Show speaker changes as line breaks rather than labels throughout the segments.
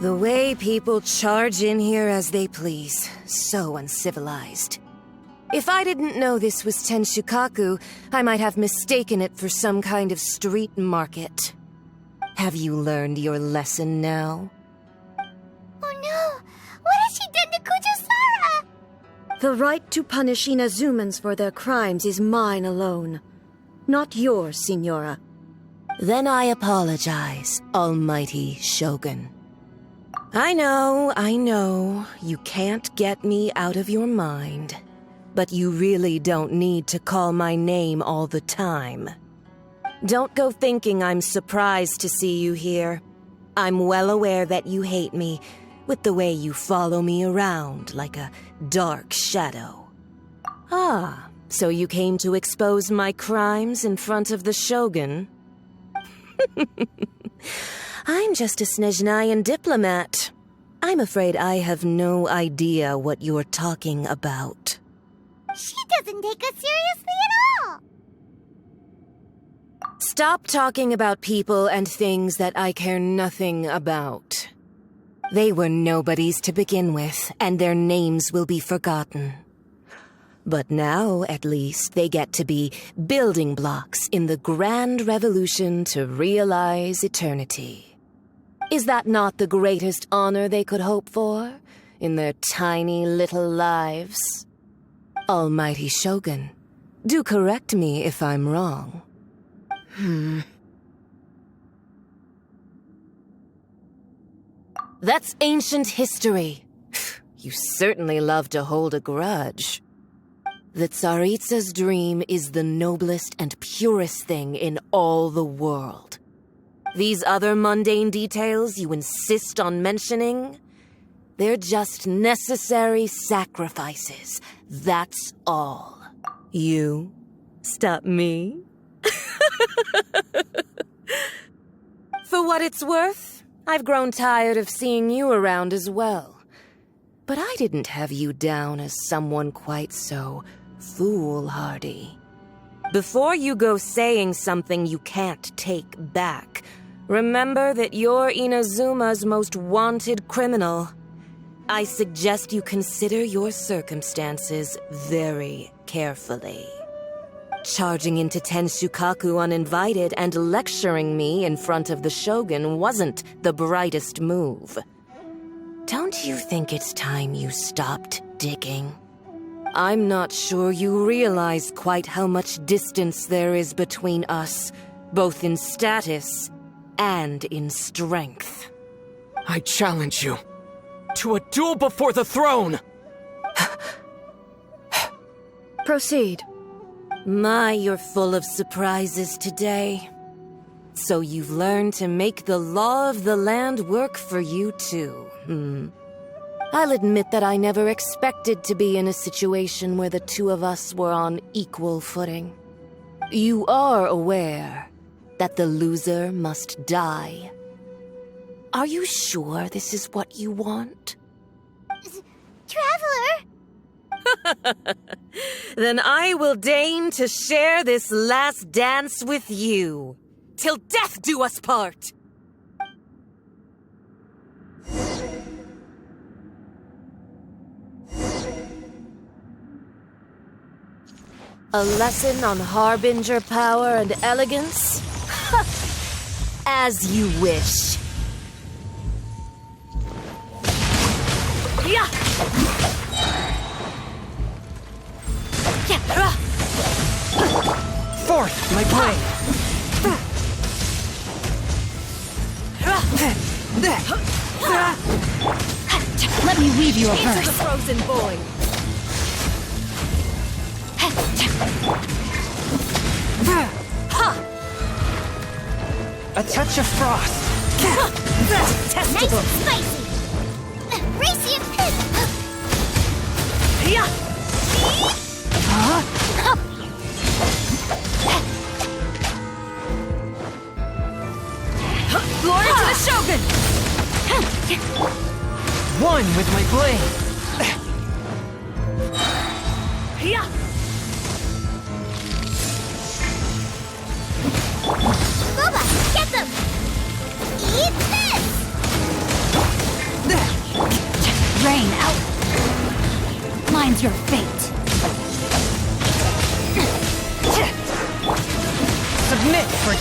The way people charge in here as they please. So uncivilized. If I didn't know this was Tenshukaku, I might have mistaken it for some kind of street market. Have you learned your lesson now?
Oh no! What has she done to Kujou Sara?
The right to punish Inazumans for their crimes is mine alone. Not yours, Signora.
Then I apologize, Almighty Shogun. I know, you can't get me out of your mind. But you really don't need to call my name all the time. Don't go thinking I'm surprised to see you here. I'm well aware that you hate me, with the way you follow me around like a dark shadow. Ah, so you came to expose my crimes in front of the Shogun? I'm just a Snezhnayan diplomat. I'm afraid I have no idea what you're talking about.
She doesn't take us seriously at all!
Stop talking about people and things that I care nothing about. They were nobodies to begin with, and their names will be forgotten. But now, at least, they get to be building blocks in the grand revolution to realize eternity. Is that not the greatest honor they could hope for in their tiny little lives? Almighty Shogun, do correct me if I'm wrong. That's ancient history. You certainly love to hold a grudge. The Tsaritsa's dream is the noblest and purest thing in all the world. These other mundane details you insist on mentioning, they're just necessary sacrifices. That's all. You stop me? For what it's worth, I've grown tired of seeing you around as well. But I didn't have you down as someone quite so foolhardy. Before you go saying something you can't take back, remember that you're Inazuma's most wanted criminal. I suggest you consider your circumstances very carefully. Charging into Tenshukaku uninvited and lecturing me in front of the Shogun wasn't the brightest move. Don't you think it's time you stopped digging? I'm not sure you realize quite how much distance there is between us, both in status and in strength.
I challenge you to a duel before the throne!
Proceed.
My, you're full of surprises today. So you've learned to make the law of the land work for you too, I'll admit that I never expected to be in a situation where the two of us were on equal footing. You are aware that the loser must die. Are you sure this is what you want?
Traveler!
Then I will deign to share this last dance with you. Till death do us part! A lesson on harbinger power and elegance? As you wish. Yeah!
Forth, my blade!
Let me weave you a
Into the
verse.
frozen void!
A touch of frost!
Nice
Detestable!
and spicy! Racy and pit!
Glory to the Shogun!
One with my blade!
Boba, get them! Eat this! Rain out. Mine's your fate.
Submit for...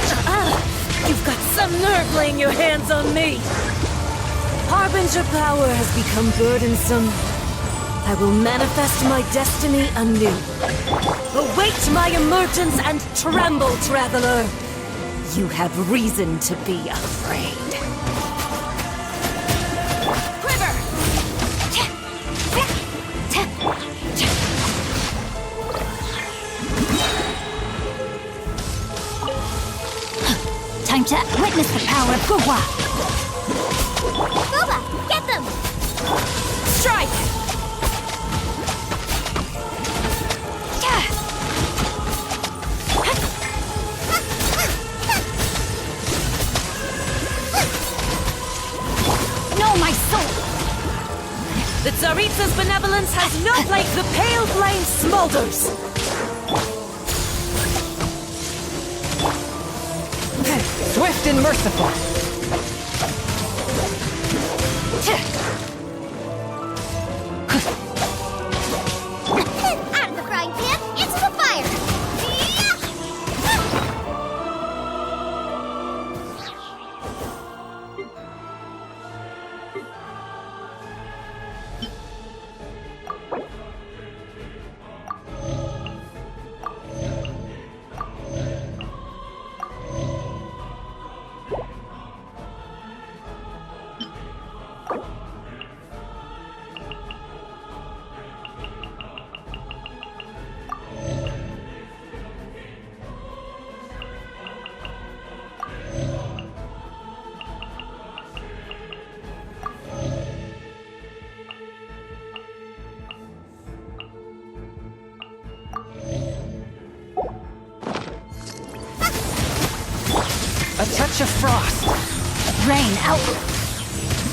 You've got some nerve laying your hands on me! Harbinger power has become burdensome. I will manifest my destiny anew. Await my emergence and tremble, traveler! You have reason to be afraid.
Quiver! Time to witness the power of Guwa! Guba, get them!
Strike!
No, my soul!
The Tsaritsa's benevolence has no place. The pale flame smolders.
Swift and merciful.
Out of the frying pan, into the fire!
A touch of frost.
Rain out.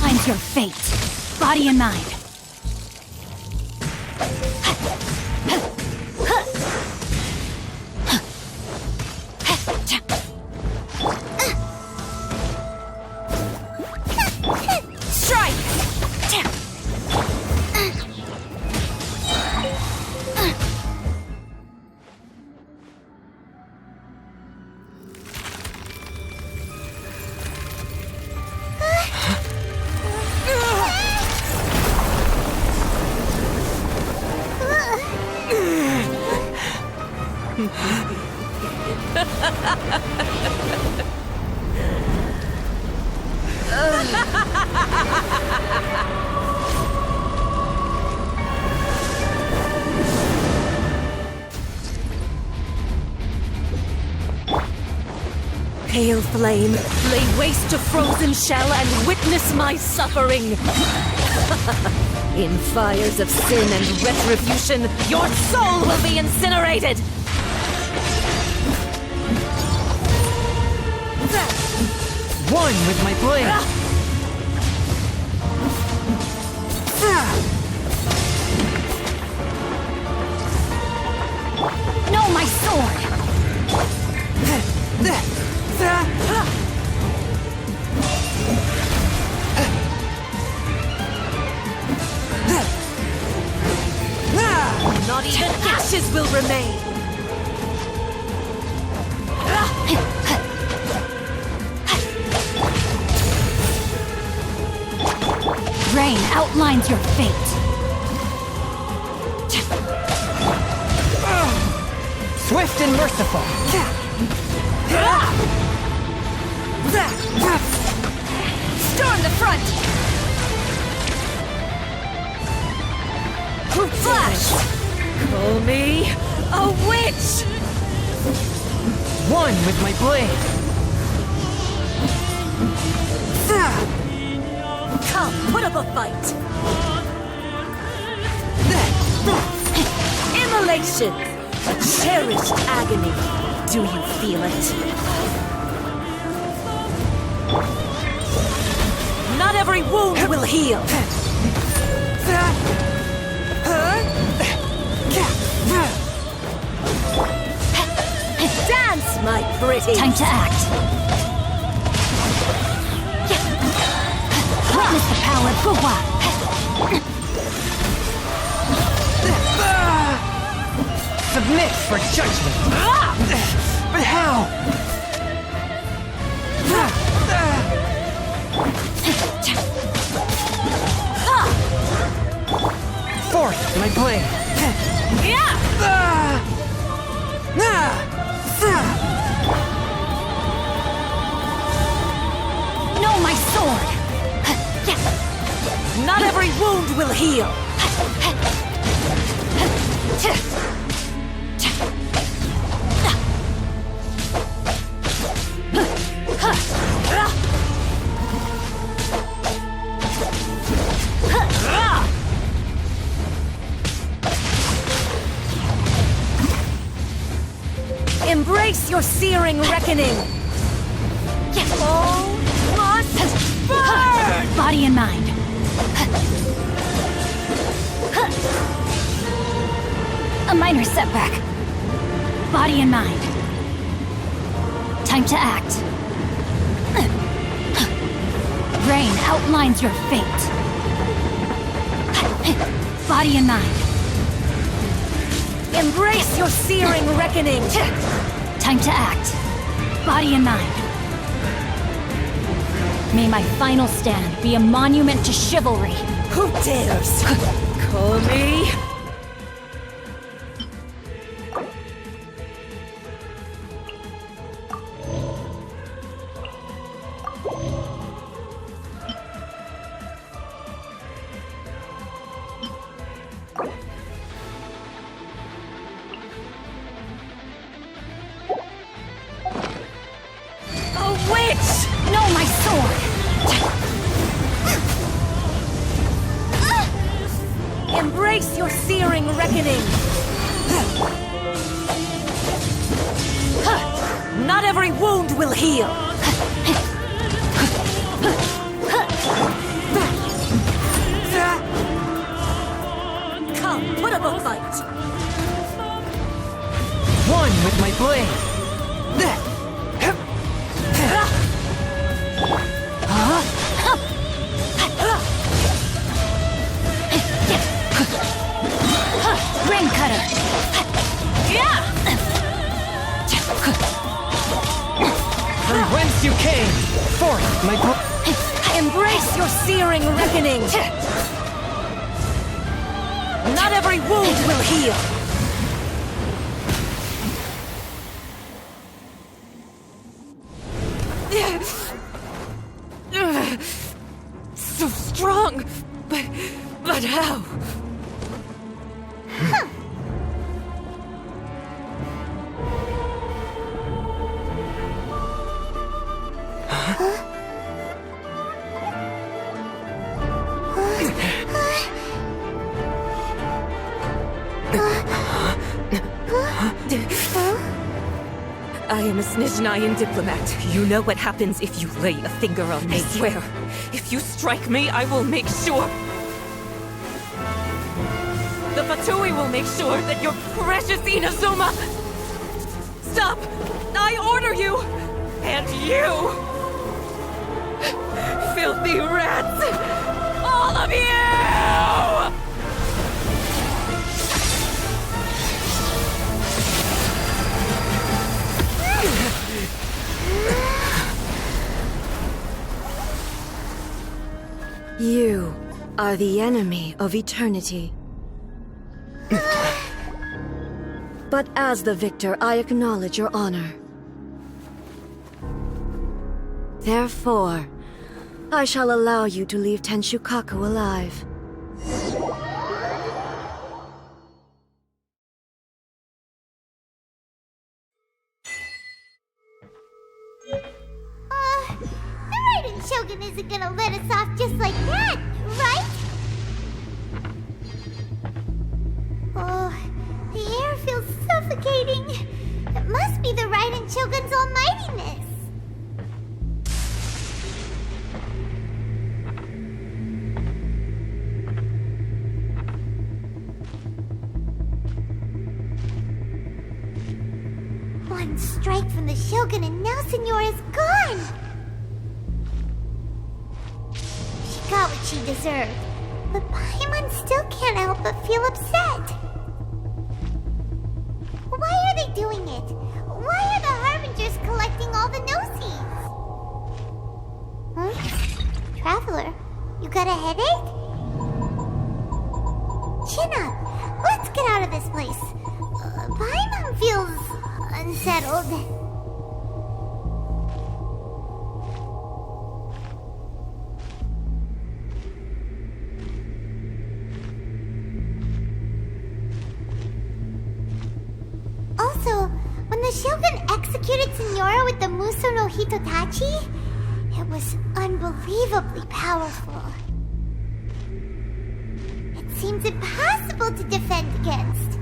Mine's your fate. Body and mind.
Strike! Pale flame, lay waste to frozen shell and witness my suffering. In fires of sin and retribution, your soul will be incinerated!
One with my blade.
No, my sword!
Not even ashes will remain!
Rain outlines your fate.
Swift and merciful.
Storm the front! Flash! Call me a witch!
One with my blade.
Come, put up a fight! Immolation! A cherished agony. Do you feel it? Not every wound will heal! Dance, my pretty!
Time to act. Witness the power of Guwa.
submit for judgment. But how? Fourth, my blade.
No, my sword!
Not every wound will heal. Embrace your searing reckoning. All must burn!
Body and mind. A minor setback. Body and mind. Time to act. Rain outlines your fate. Body and mind.
Embrace your searing reckoning.
Time to act. Body and mind. May my final stand be a monument to chivalry.
Who dares call me?
No, my sword!
Embrace your searing reckoning. Not every wound will heal. Come, put up a fight.
One with my blade.
Ring cutter!
From whence you came, forth my
Embrace your searing reckoning. Not every wound will heal. So strong, but how? I am a Snizhnayan diplomat. You know what happens if you lay a finger on me. I swear, if you strike me, I will make sure... The Fatui will make sure that your precious Inazuma... Stop! I order you! And you! Filthy rats! All of you!
You are the enemy of eternity. But as the victor, I acknowledge your honor. Therefore, I shall allow you to leave Tenshukaku alive.
The Raiden Shogun isn't gonna let us off just like that, right? Oh, the air feels suffocating. It must be the Raiden Shogun's almightiness. One strike from the Shogun and now Signora's gone! She got what she deserved, but Paimon still can't help but feel upset. doing it? Why are the Harbingers collecting all the no-seeds? Huh? Traveler, you got a headache? Chin up. Let's get out of this place. Paimon feels unsettled. Also, when the Shogun executed Signora with the Muso no Hitotachi, it was unbelievably powerful. It seems impossible to defend against.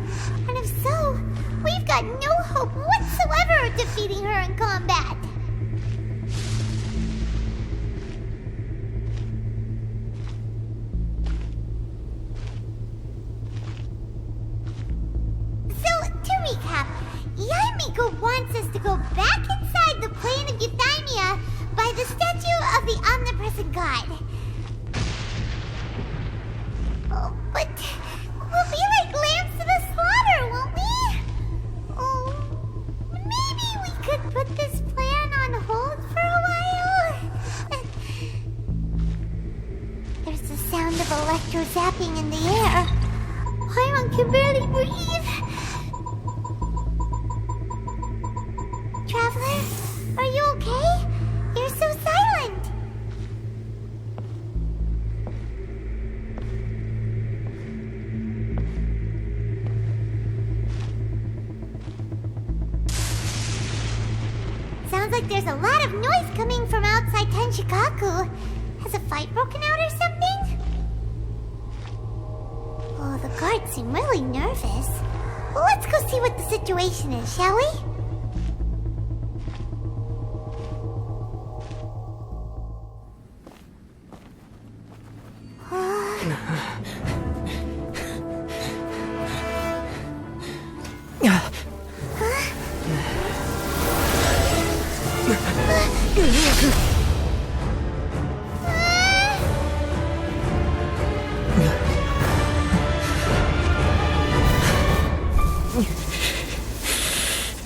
And if so, we've got no hope whatsoever of defeating her in combat. So, to recap, Yaemiko wants us to go back inside the plane of Euthymia by the statue of the omnipresent god. Oh, but we'll be like lambs to the slaughter, won't we? Oh, maybe we could put this plan on hold for a while? There's the sound of electro-zapping in the air. Paimon can barely breathe. Traveler, are you okay? You're so silent. Sounds like there's a lot of noise coming from outside Tenshukaku. Has a fight broken out or something? Oh, the guards seem really nervous. Well, let's go see what the situation is, shall we?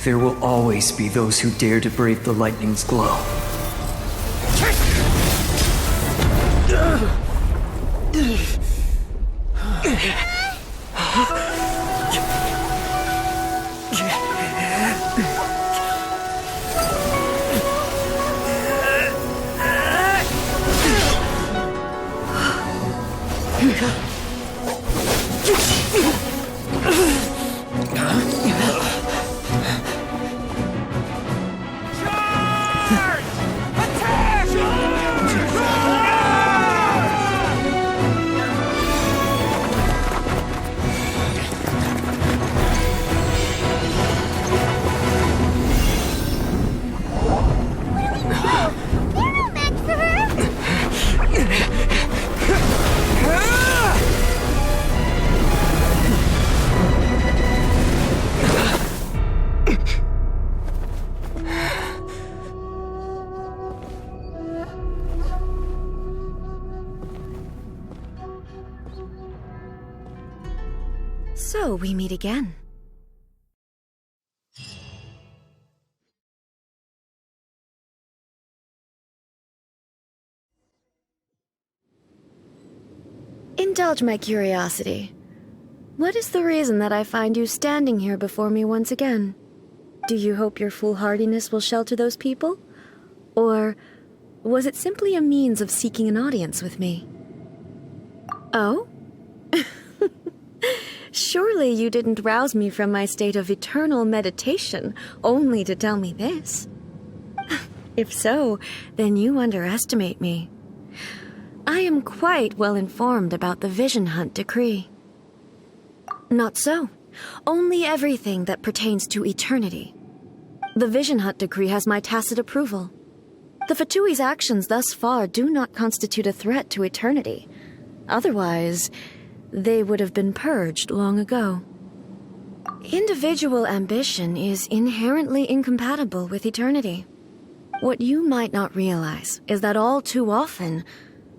There will always be those who dare to brave the lightning's glow.
So we meet again. Indulge my curiosity. What is the reason that I find you standing here before me once again? Do you hope your foolhardiness will shelter those people? Or was it simply a means of seeking an audience with me? Oh? Surely you didn't rouse me from my state of eternal meditation only to tell me this. If so, then you underestimate me. I am quite well informed about the Vision Hunt decree. Not so. Only everything that pertains to eternity. The Vision Hunt decree has my tacit approval. The Fatui's actions thus far do not constitute a threat to eternity. Otherwise, they would have been purged long ago. Individual ambition is inherently incompatible with eternity. What you might not realize is that all too often,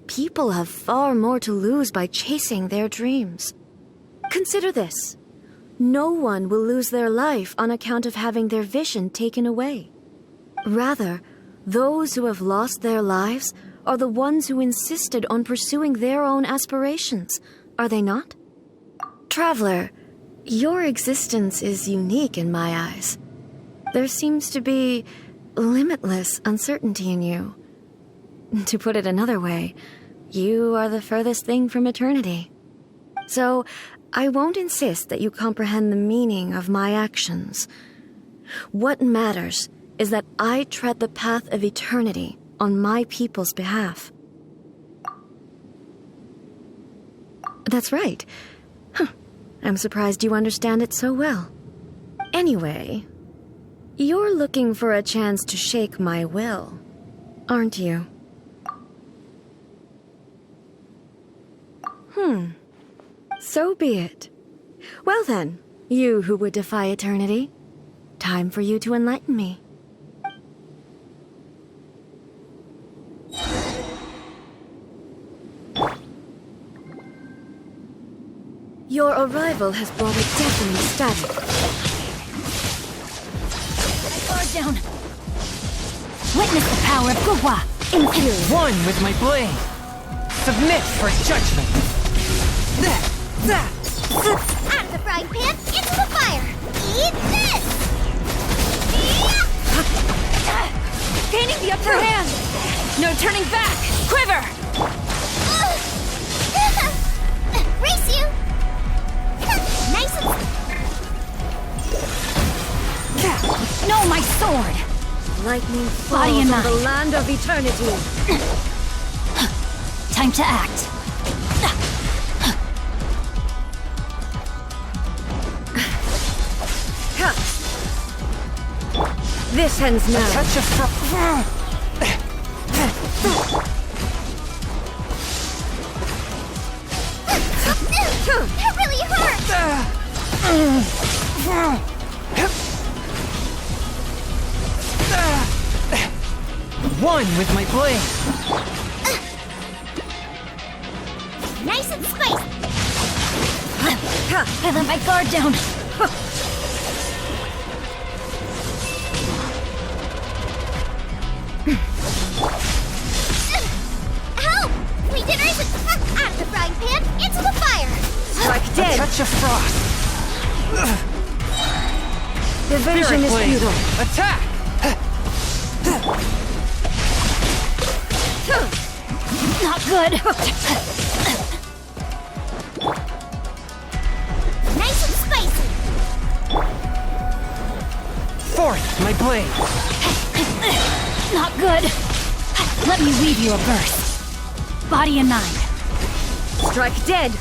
people have far more to lose by chasing their dreams. Consider this. no one will lose their life on account of having their vision taken away. Rather, those who have lost their lives are the ones who insisted on pursuing their own aspirations, are they not? Traveler, your existence is unique in my eyes. There seems to be limitless uncertainty in you. To put it another way, you are the furthest thing from eternity. So, I won't insist that you comprehend the meaning of my actions. What matters is that I tread the path of eternity on my people's behalf. That's right. I'm surprised you understand it so well. Anyway, you're looking for a chance to shake my will, aren't you? So be it. Well then, you who would defy eternity, time for you to enlighten me. Your arrival has brought a deafening static.
Guard down! Witness the power of Gugwa!
Infuriate.
One with my blade. Submit for judgment.
Out of the frying pan, into the fire! Eat this!
Gaining the upper hand! No turning back! Quiver!
Race you! Nice and...
No, my sword!
Lightning
Body
falls
and
on the
mind.
land of eternity.
Time to act.
This ends now.
Touch of
That really hurt!
One with my blade.
Nice and spicy!
I let my guard down.
Help! Regeneration! Out of the frying pan, into the fire!
Strike dead.
Touch of frost.
Division
Spirit
is
blade.
futile.
Attack.
Not good.
Nice and spicy!
Fourth, my blade.
Not good. Let me weave you a burst. Body and mind.
Strike dead.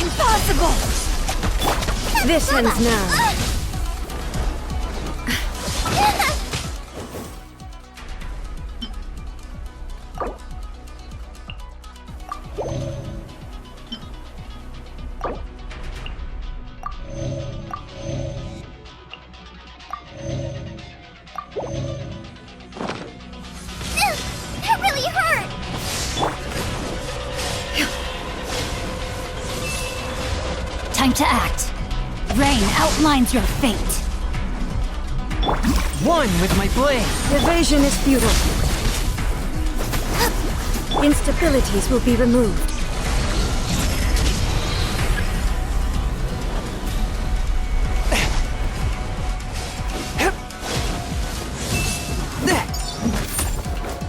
Impossible!
This ends now.
That really hurt!
Time to act. Rain outlines your fate.
One with my blade.
Evasion is futile. Instabilities will be removed.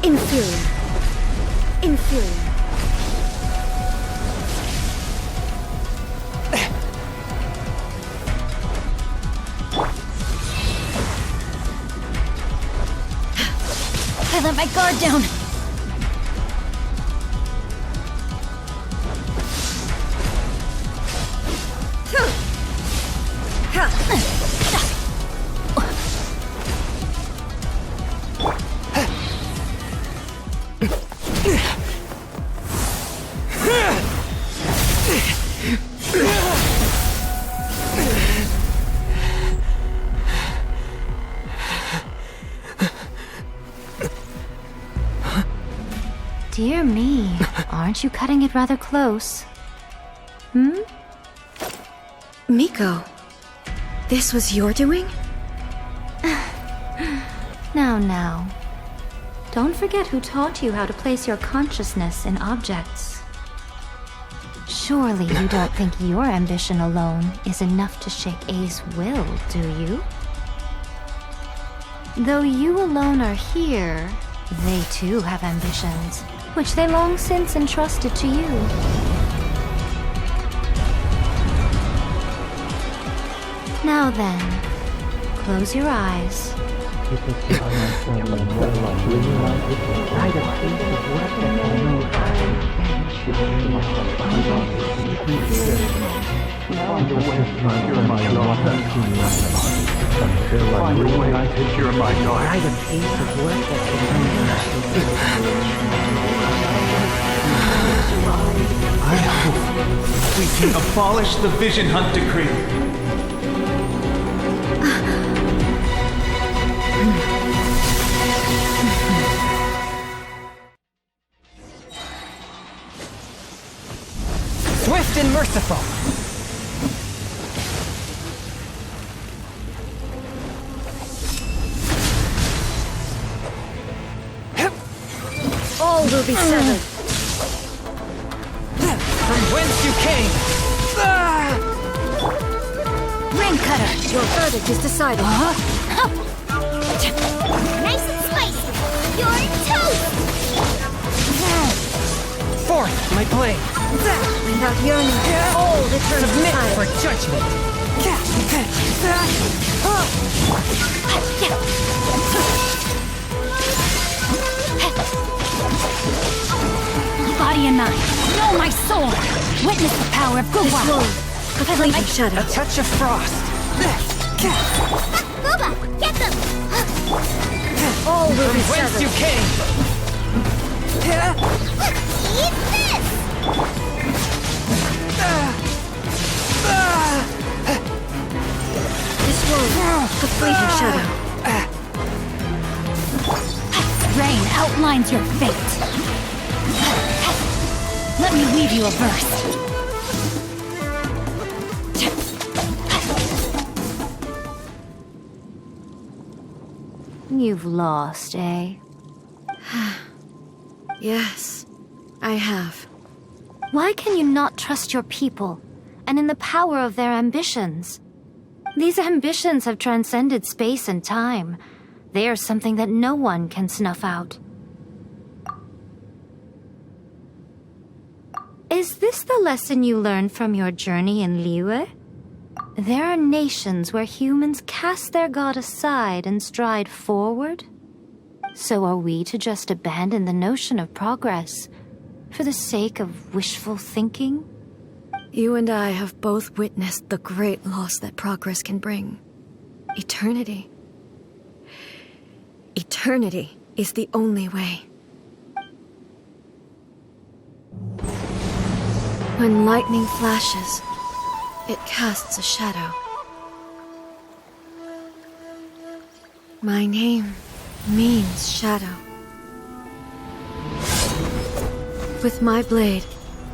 Inferior. Inferior.
I let my guard down. Dear me, aren't you cutting it rather close?
Miko, this was your doing?
Now. Don't forget who taught you how to place your consciousness in objects. Surely you don't think your ambition alone is enough to shake A's will, do you? Though you alone are here, they too have ambitions, which they long since entrusted to you. Now then, close your eyes.
I hope we can abolish the Vision Hunt Decree.
Swift and merciful!
All will be severed.
From whence you came!
Ring cutter!
Your verdict is decided.
Nice and spicy. You're toast.
Forth, my blade!
Without yearning, all return of
Submit
time.
for judgment!
Body and mind, know my sword! Witness the power of
This
Gugwa!
one, a fleeting shadow.
A touch of frost!
Booba, get them.
All will be
From whence
severed.
you came!
Eat this.
This one, a fleeting shadow.
Rain outlines your fate. Let me weave you a verse. You've lost, eh?
Yes, I have.
Why can you not trust your people, and in the power of their ambitions? These ambitions have transcended space and time. They are something that no one can snuff out. Is this the lesson you learned from your journey in Liyue? There are nations where humans cast their god aside and stride forward. So are we to just abandon the notion of progress for the sake of wishful thinking?
You and I have both witnessed the great loss that progress can bring. Eternity. Eternity is the only way. When lightning flashes, it casts a shadow. My name means shadow. With my blade,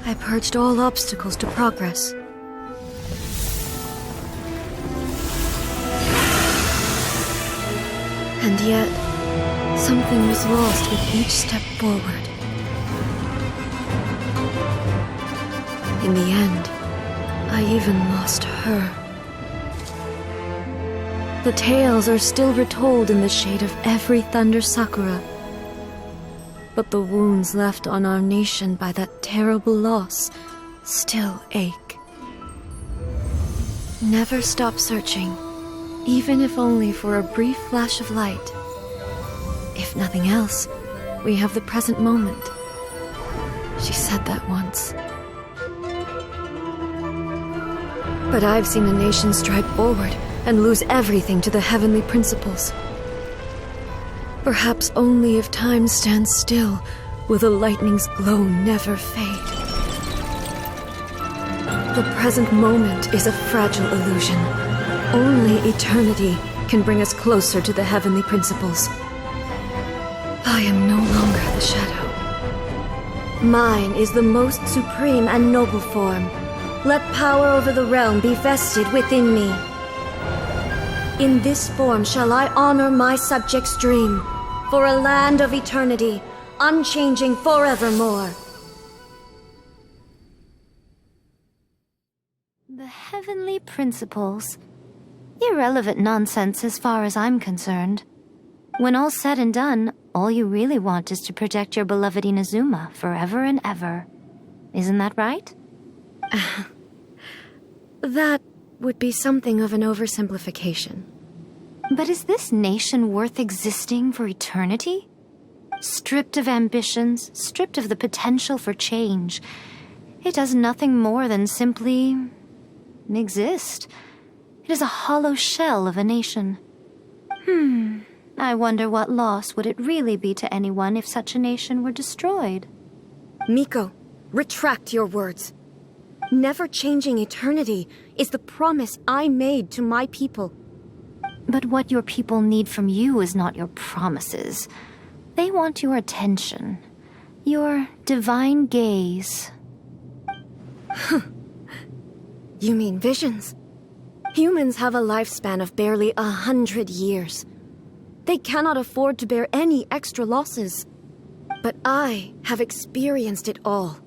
I purged all obstacles to progress. And yet, something was lost with each step forward. In the end, I even lost her. The tales are still retold in the shade of every thunder sakura. But the wounds left on our nation by that terrible loss still ache. Never stop searching, even if only for a brief flash of light. If nothing else, we have the present moment. She said that once. But I've seen a nation stride forward and lose everything to the heavenly principles. Perhaps only if time stands still will the lightning's glow never fade. The present moment is a fragile illusion. Only eternity can bring us closer to the heavenly principles. I am no longer the shadow. Mine is the most supreme and noble form. Let power over the realm be vested within me. In this form shall I honor my subjects' dream, for a land of eternity, unchanging forevermore.
The heavenly principles. Irrelevant nonsense as far as I'm concerned. When all's said and done, all you really want is to protect your beloved Inazuma forever and ever. Isn't that right?
That would be something of an oversimplification.
But is this nation worth existing for eternity? Stripped of ambitions, stripped of the potential for change, it does nothing more than simply exist. It is a hollow shell of a nation. I wonder what loss would it really be to anyone if such a nation were destroyed?
Miko, retract your words. Never changing eternity is the promise I made to my people.
But what your people need from you is not your promises. They want your attention. Your divine gaze.
You mean visions? Humans have a lifespan of barely 100 years. They cannot afford to bear any extra losses. But I have experienced it all.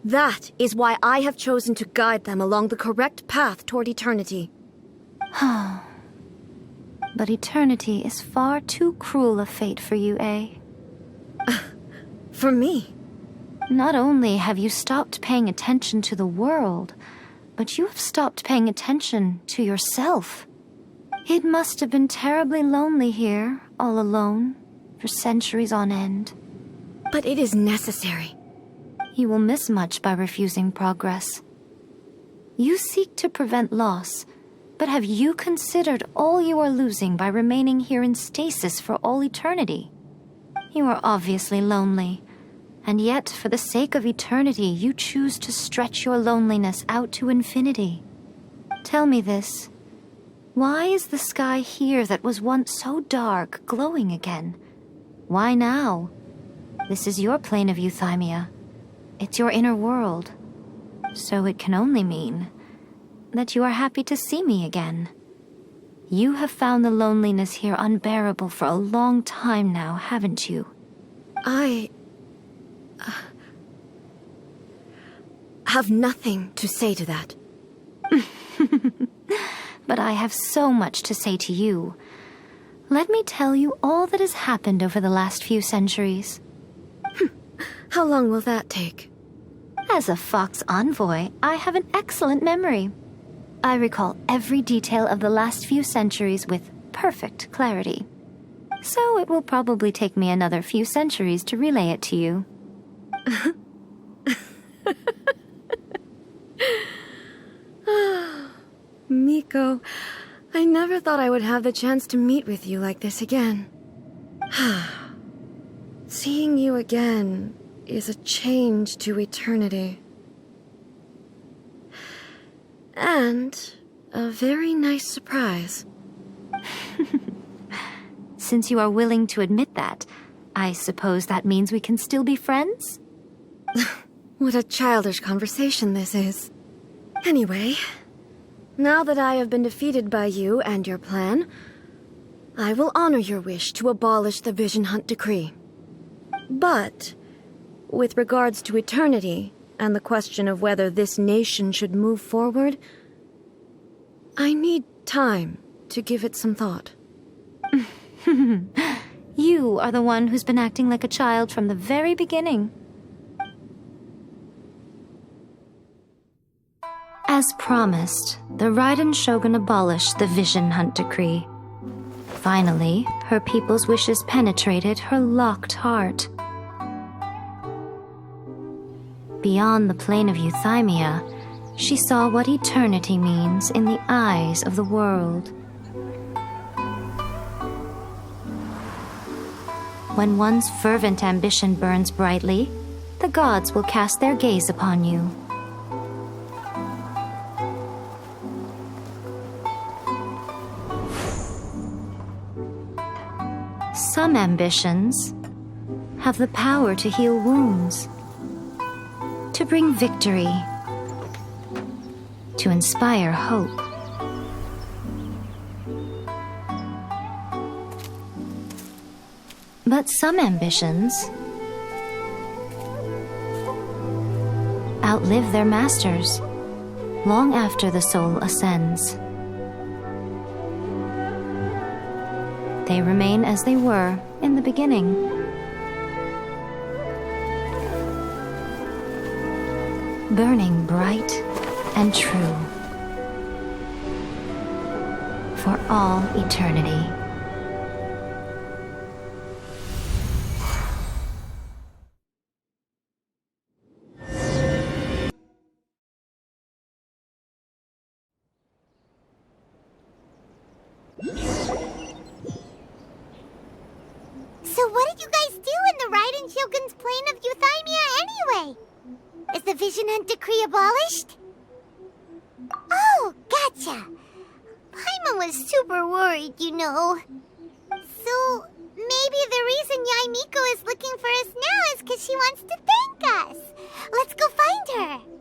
That is why I have chosen to guide them along the correct path toward eternity.
But eternity is far too cruel a fate for you, eh?
For me?
Not only have you stopped paying attention to the world, but you have stopped paying attention to yourself. It must have been terribly lonely here, all alone, for centuries on end.
But it is necessary.
You will miss much by refusing progress. You seek to prevent loss, but have you considered all you are losing by remaining here in stasis for all eternity? You are obviously lonely, and yet for the sake of eternity you choose to stretch your loneliness out to infinity. Tell me this. Why is the sky here that was once so dark glowing again? Why now? This is your plane of euthymia. It's your inner world. So it can only mean that you are happy to see me again. You have found the loneliness here unbearable for a long time now, haven't you?
I have nothing to say to that.
But I have so much to say to you. Let me tell you all that has happened over the last few centuries.
How long will that take?
As a Fox envoy, I have an excellent memory. I recall every detail of the last few centuries with perfect clarity. So it will probably take me another few centuries to relay it to you.
Miko, I never thought I would have the chance to meet with you like this again. Seeing you again is a change to eternity. And a very nice surprise.
Since you are willing to admit that, I suppose that means we can still be friends?
What a childish conversation this is. Anyway, now that I have been defeated by you and your plan, I will honor your wish to abolish the Vision Hunt Decree. But, with regards to eternity and the question of whether this nation should move forward, I need time to give it some thought.
You are the one who's been acting like a child from the very beginning. As promised, the Raiden Shogun abolished the Vision Hunt Decree. Finally, her people's wishes penetrated her locked heart. Beyond the plane of euthymia, she saw what eternity means in the eyes of the world. When one's fervent ambition burns brightly, the gods will cast their gaze upon you. Some ambitions have the power to heal wounds. to bring victory, to inspire hope. But some ambitions outlive their masters long after the soul ascends. They remain as they were in the beginning. Burning bright and true for all eternity.
So what did you guys do in the Raiden Shogun's plane of Euthymia anyway? Is the Vision Hunt decree abolished? Oh, gotcha. Paimon was super worried, you know. So, maybe the reason Yaimiko is looking for us now is because she wants to thank us. Let's go find her.